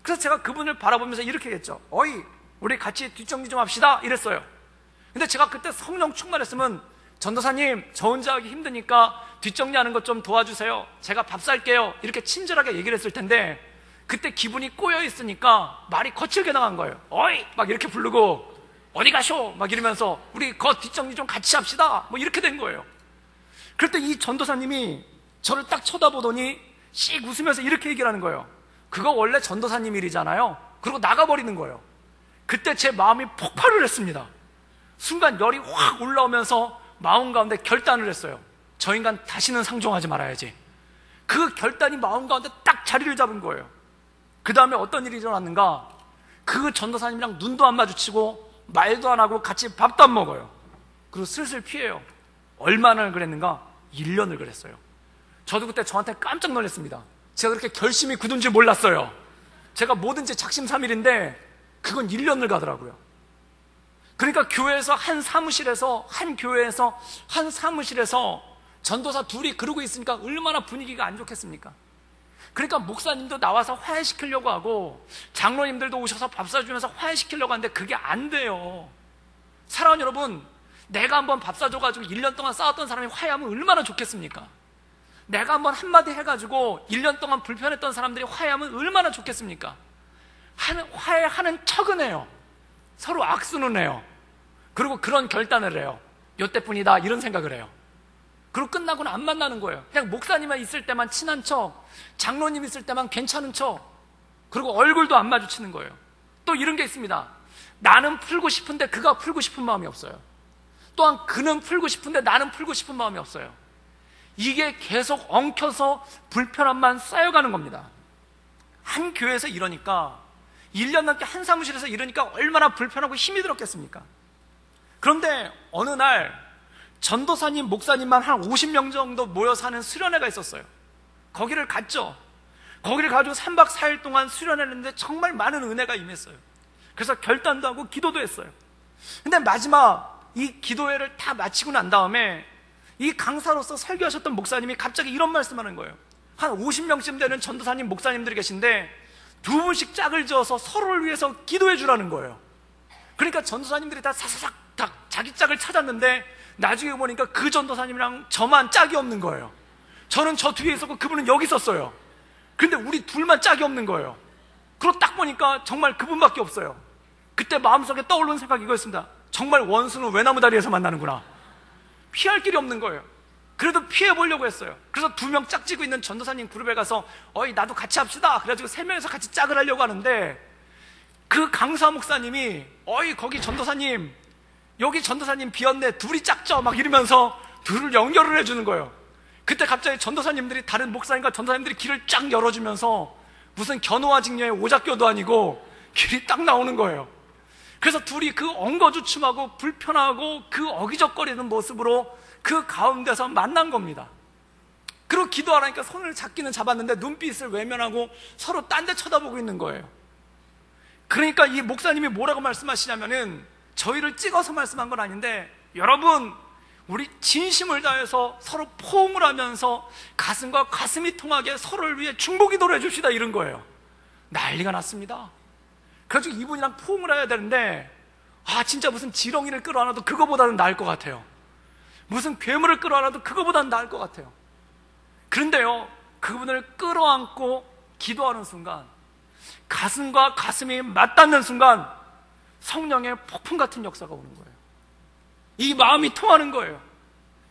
그래서 제가 그분을 바라보면서 이렇게 했죠. 어이, 우리 같이 뒷정리 좀 합시다, 이랬어요. 근데 제가 그때 성령 충만했으면 전도사님, 저 혼자 하기 힘드니까 뒷정리하는 것 좀 도와주세요, 제가 밥 살게요, 이렇게 친절하게 얘기를 했을 텐데 그때 기분이 꼬여 있으니까 말이 거칠게 나간 거예요. 어이! 막 이렇게 부르고 어디 가쇼! 막 이러면서 우리 그 뒷정리 좀 같이 합시다, 뭐 이렇게 된 거예요. 그럴 때 이 전도사님이 저를 딱 쳐다보더니 씩 웃으면서 이렇게 얘기를 하는 거예요. 그거 원래 전도사님 일이잖아요. 그리고 나가버리는 거예요. 그때 제 마음이 폭발을 했습니다. 순간 열이 확 올라오면서 마음 가운데 결단을 했어요. 저 인간 다시는 상종하지 말아야지. 그 결단이 마음 가운데 딱 자리를 잡은 거예요. 그 다음에 어떤 일이 일어났는가? 그 전도사님이랑 눈도 안 마주치고 말도 안 하고 같이 밥도 안 먹어요. 그리고 슬슬 피해요. 얼마나 그랬는가? 1년을 그랬어요. 저도 그때 저한테 깜짝 놀랐습니다. 제가 그렇게 결심이 굳은 줄 몰랐어요. 제가 뭐든지 작심삼일인데 그건 1년을 가더라고요. 그러니까 교회에서 한 사무실에서 전도사 둘이 그러고 있으니까 얼마나 분위기가 안 좋겠습니까? 그러니까 목사님도 나와서 화해시키려고 하고 장로님들도 오셔서 밥 사주면서 화해시키려고 하는데 그게 안 돼요. 사랑하는 여러분, 내가 한번 밥 사줘가지고 1년 동안 싸웠던 사람이 화해하면 얼마나 좋겠습니까? 내가 한번 한마디 해가지고 1년 동안 불편했던 사람들이 화해하면 얼마나 좋겠습니까? 화해하는 척은 해요. 서로 악수는 해요. 그리고 그런 결단을 해요. 요때뿐이다, 이런 생각을 해요. 그리고 끝나고는 안 만나는 거예요. 그냥 목사님만 있을 때만 친한 척, 장로님 있을 때만 괜찮은 척, 그리고 얼굴도 안 마주치는 거예요. 또 이런 게 있습니다. 나는 풀고 싶은데 그가 풀고 싶은 마음이 없어요. 또한 그는 풀고 싶은데 나는 풀고 싶은 마음이 없어요. 이게 계속 엉켜서 불편함만 쌓여가는 겁니다. 한 교회에서 이러니까 1년 넘게 한 사무실에서 이러니까 얼마나 불편하고 힘이 들었겠습니까? 그런데 어느 날 전도사님, 목사님만 한 50명 정도 모여 사는 수련회가 있었어요. 거기를 갔죠. 거기를 가지고 3박 4일 동안 수련회를 했는데 정말 많은 은혜가 임했어요. 그래서 결단도 하고 기도도 했어요. 근데 마지막 이 기도회를 다 마치고 난 다음에 이 강사로서 설교하셨던 목사님이 갑자기 이런 말씀하는 거예요. 한 50명쯤 되는 전도사님, 목사님들이 계신데 두 분씩 짝을 지어서 서로를 위해서 기도해 주라는 거예요. 그러니까 전도사님들이 다 사사삭 다 자기 짝을 찾았는데 나중에 보니까 그 전도사님이랑 저만 짝이 없는 거예요. 저는 저 뒤에 있었고 그분은 여기 있었어요. 근데 우리 둘만 짝이 없는 거예요. 그러고 딱 보니까 정말 그분밖에 없어요. 그때 마음속에 떠오르는 생각이 이거였습니다. 정말 원수는 외나무 다리에서 만나는구나. 피할 길이 없는 거예요. 그래도 피해보려고 했어요. 그래서 2명 짝지고 있는 전도사님 그룹에 가서 어이 나도 같이 합시다. 그래가지고 3명이서 같이 짝을 하려고 하는데 그 강사 목사님이 어이 거기 전도사님 여기 전도사님 비었네 둘이 짝죠 막 이러면서 둘을 연결을 해주는 거예요. 그때 갑자기 전도사님들이 다른 목사님과 전도사님들이 길을 쫙 열어주면서 무슨 견우와 직녀의 오작교도 아니고 길이 딱 나오는 거예요. 그래서 둘이 그 엉거주춤하고 불편하고 그 어기적거리는 모습으로 그 가운데서 만난 겁니다. 그리고 기도하라니까 손을 잡기는 잡았는데 눈빛을 외면하고 서로 딴 데 쳐다보고 있는 거예요. 그러니까 이 목사님이 뭐라고 말씀하시냐면은 저희를 찍어서 말씀한 건 아닌데 여러분 우리 진심을 다해서 서로 포옹을 하면서 가슴과 가슴이 통하게 서로를 위해 중보기도를 해줍시다 이런 거예요. 난리가 났습니다. 그래가지고 이분이랑 포옹을 해야 되는데 진짜 무슨 지렁이를 끌어안아도 그거보다는 나을 것 같아요. 무슨 괴물을 끌어안아도 그거보다는 나을 것 같아요. 그런데요 그분을 끌어안고 기도하는 순간 가슴과 가슴이 맞닿는 순간 성령의 폭풍 같은 역사가 오는 거예요. 이 마음이 통하는 거예요.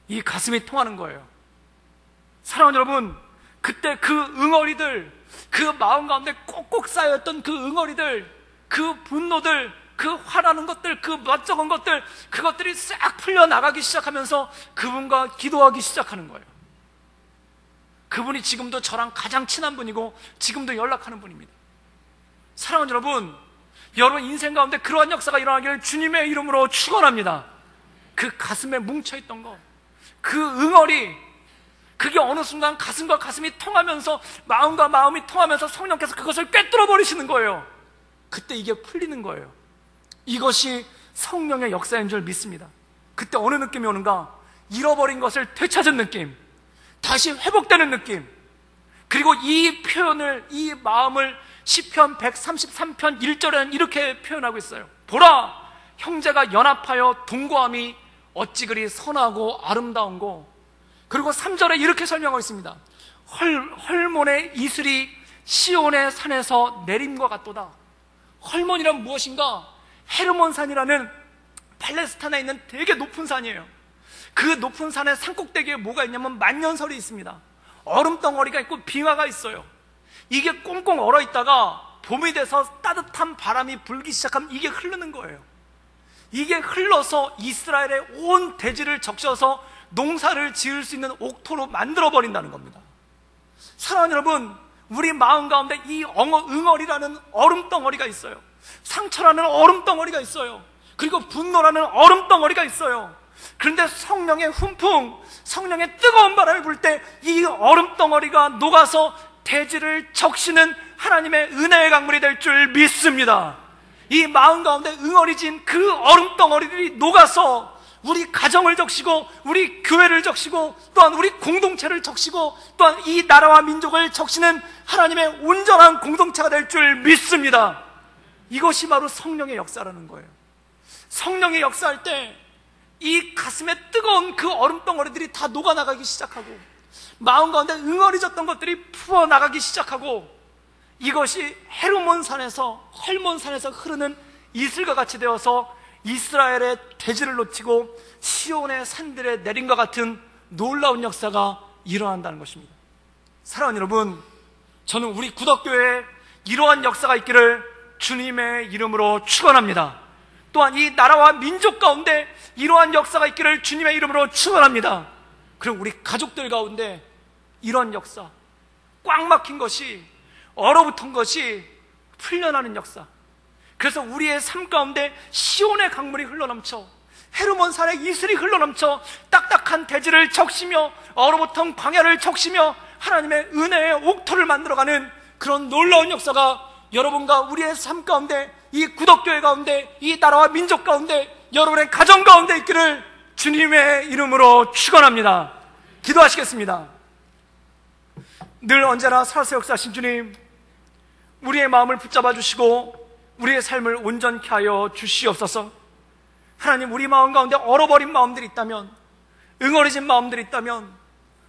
이 가슴이 통하는 거예요. 사랑하는 여러분, 그때 그 응어리들, 그 마음 가운데 꼭꼭 쌓여있던 그 응어리들, 그 분노들, 그 화나는 것들, 그 멋쩍은 것들, 그것들이 싹 풀려나가기 시작하면서 그분과 기도하기 시작하는 거예요. 그분이 지금도 저랑 가장 친한 분이고 지금도 연락하는 분입니다. 사랑하는 여러분, 여러분 인생 가운데 그러한 역사가 일어나기를 주님의 이름으로 축원합니다. 그 가슴에 뭉쳐있던 것, 그 응어리, 그게 어느 순간 가슴과 가슴이 통하면서 마음과 마음이 통하면서 성령께서 그것을 꿰뚫어 버리시는 거예요. 그때 이게 풀리는 거예요. 이것이 성령의 역사인 줄 믿습니다. 그때 어느 느낌이 오는가? 잃어버린 것을 되찾은 느낌, 다시 회복되는 느낌. 그리고 이 표현을, 이 마음을 시편 133편 1절에는 이렇게 표현하고 있어요. 보라, 형제가 연합하여 동거함이 어찌 그리 선하고 아름다운고. 그리고 3절에 이렇게 설명하고 있습니다. 헐몬의 이슬이 시온의 산에서 내림과 같도다. 헐몬이란 무엇인가? 헤르몬산이라는 팔레스타인에 있는 되게 높은 산이에요. 그 높은 산의 산꼭대기에 뭐가 있냐면 만년설이 있습니다. 얼음덩어리가 있고 빙하가 있어요. 이게 꽁꽁 얼어있다가 봄이 돼서 따뜻한 바람이 불기 시작하면 이게 흐르는 거예요. 이게 흘러서 이스라엘의 온 대지를 적셔서 농사를 지을 수 있는 옥토로 만들어버린다는 겁니다. 사랑하는 여러분, 우리 마음 가운데 이 응어리라는 얼음덩어리가 있어요. 상처라는 얼음덩어리가 있어요. 그리고 분노라는 얼음덩어리가 있어요. 그런데 성령의 훈풍, 성령의 뜨거운 바람이 불 때 이 얼음덩어리가 녹아서 대지를 적시는 하나님의 은혜의 강물이 될 줄 믿습니다. 이 마음 가운데 응어리진 그 얼음덩어리들이 녹아서 우리 가정을 적시고 우리 교회를 적시고 또한 우리 공동체를 적시고 또한 이 나라와 민족을 적시는 하나님의 온전한 공동체가 될 줄 믿습니다. 이것이 바로 성령의 역사라는 거예요. 성령의 역사할 때 이 가슴에 뜨거운 그 얼음덩어리들이 다 녹아나가기 시작하고 마음 가운데 응어리졌던 것들이 풀어나가기 시작하고 이것이 헤르몬산에서 헐몬산에서 흐르는 이슬과 같이 되어서 이스라엘의 대지를 놓치고 시온의 산들에 내린 것 같은 놀라운 역사가 일어난다는 것입니다. 사랑하는 여러분, 저는 우리 구덕교회에 이러한 역사가 있기를 주님의 이름으로 축원합니다. 또한 이 나라와 민족 가운데 이러한 역사가 있기를 주님의 이름으로 축원합니다. 그리고 우리 가족들 가운데 이런 역사, 꽉 막힌 것이, 얼어붙은 것이 풀려나는 역사. 그래서 우리의 삶 가운데 시온의 강물이 흘러넘쳐, 헤르몬산의 이슬이 흘러넘쳐 딱딱한 대지를 적시며 얼어붙은 광야를 적시며 하나님의 은혜의 옥토를 만들어가는 그런 놀라운 역사가 여러분과 우리의 삶 가운데, 이 구덕교회 가운데, 이 나라와 민족 가운데 여러분의 가정 가운데 있기를 주님의 이름으로 축원합니다. 기도하시겠습니다. 늘 언제나 살아서 역사하신 주님, 우리의 마음을 붙잡아 주시고 우리의 삶을 온전케 하여 주시옵소서. 하나님, 우리 마음 가운데 얼어버린 마음들이 있다면, 응어리진 마음들이 있다면,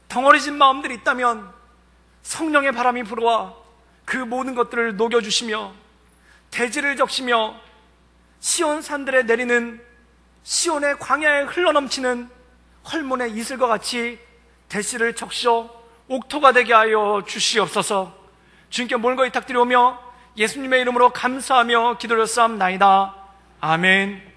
덩어리진 마음들이 있다면 성령의 바람이 불어와 그 모든 것들을 녹여주시며 대지를 적시며 시온 산들에 내리는 시온의 광야에 흘러넘치는 헐몬의 이슬과 같이 대지를 적셔 옥토가 되게 하여 주시옵소서. 주님께 몰거 위탁드리오며 예수님의 이름으로 감사하며 기도를 쌓옵나이다. 아멘.